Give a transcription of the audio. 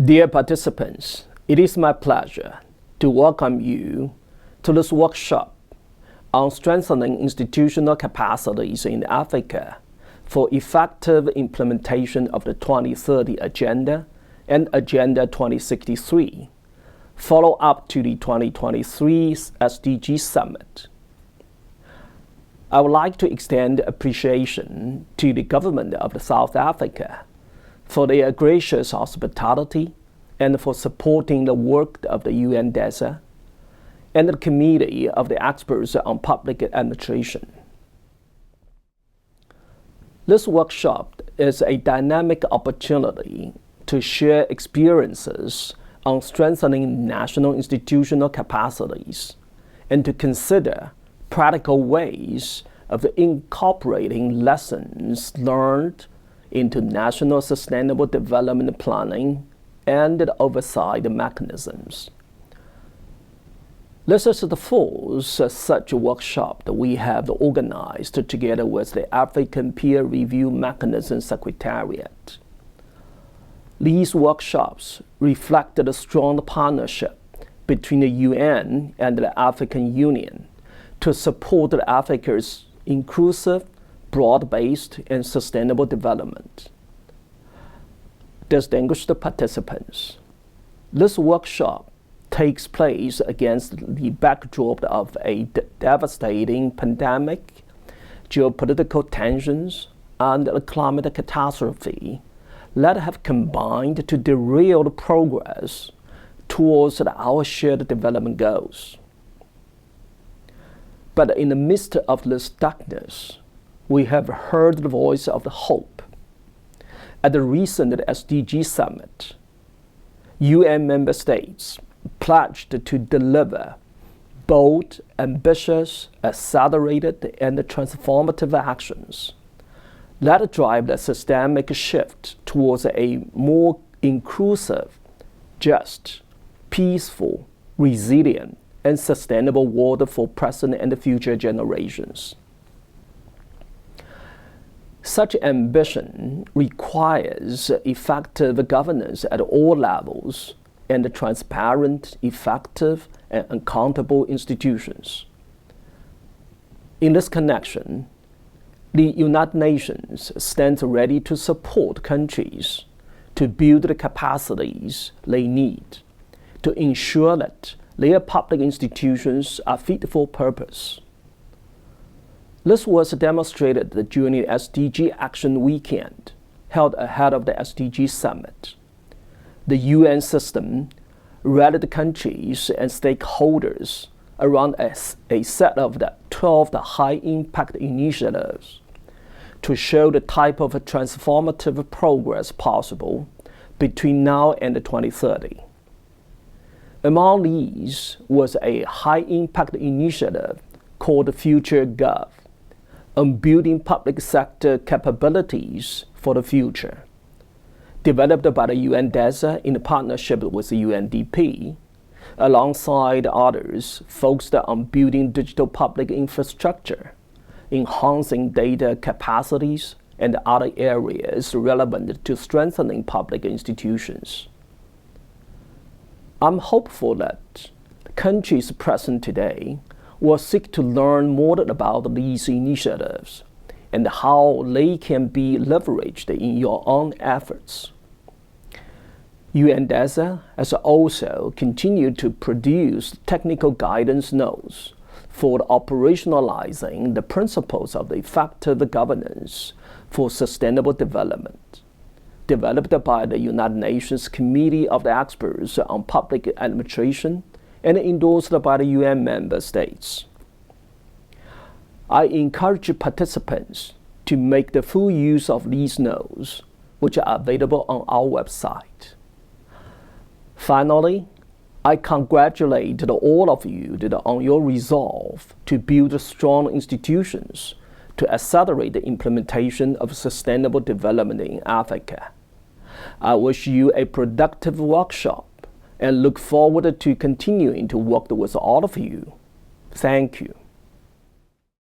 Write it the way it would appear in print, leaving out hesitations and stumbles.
Dear participants, it is my pleasure to welcome you to this workshop on strengthening institutional capacities in Africa for effective implementation of the 2030 Agenda and Agenda 2063, follow up to the 2023 SDG Summit. I would like to extend appreciation to the government of South Africa for their gracious hospitality and for supporting the work of the UN DESA and the Committee of the Experts on Public Administration. This workshop is a dynamic opportunity to share experiences on strengthening national institutional capacities and to consider practical ways of incorporating lessons learned into national sustainable development planning and oversight mechanisms. This is the fourth such workshop that we have organized together with the African Peer Review Mechanism Secretariat. These workshops reflect the strong partnership between the UN and the African Union to support Africa's inclusive, broad-based, and sustainable development. Distinguished participants, this workshop takes place against the backdrop of a devastating pandemic, geopolitical tensions, and a climate catastrophe that have combined to derail the progress towards our shared development goals. But in the midst of this darkness, we have heard the voice of the hope. At the recent SDG Summit, UN member states pledged to deliver bold, ambitious, accelerated, and transformative actions that drive the systemic shift towards a more inclusive, just, peaceful, resilient, and sustainable world for present and future generations. Such ambition requires effective governance at all levels and transparent, effective, and accountable institutions. In this connection, the United Nations stands ready to support countries to build the capacities they need to ensure that their public institutions are fit for purpose. This was demonstrated during the SDG Action Weekend held ahead of the SDG Summit. The UN system rallied countries and stakeholders around a set of the 12 high-impact initiatives to show the type of transformative progress possible between now and 2030. Among these was a high-impact initiative called Future Gov, on building public sector capabilities for the future, developed by the UN DESA in partnership with the UNDP, alongside others focused on building digital public infrastructure, enhancing data capacities, and other areas relevant to strengthening public institutions. I'm hopeful that countries present today will seek to learn more about these initiatives and how they can be leveraged in your own efforts. UN DESA has also continued to produce technical guidance notes for operationalizing the principles of the effective governance for sustainable development, developed by the United Nations Committee of the Experts on Public Administration and endorsed by the UN member states. I encourage participants to make the full use of these notes, which are available on our website. Finally, I congratulate all of you on your resolve to build strong institutions to accelerate the implementation of sustainable development in Africa. I wish you a productive workshop and look forward to continuing to work with all of you. Thank you.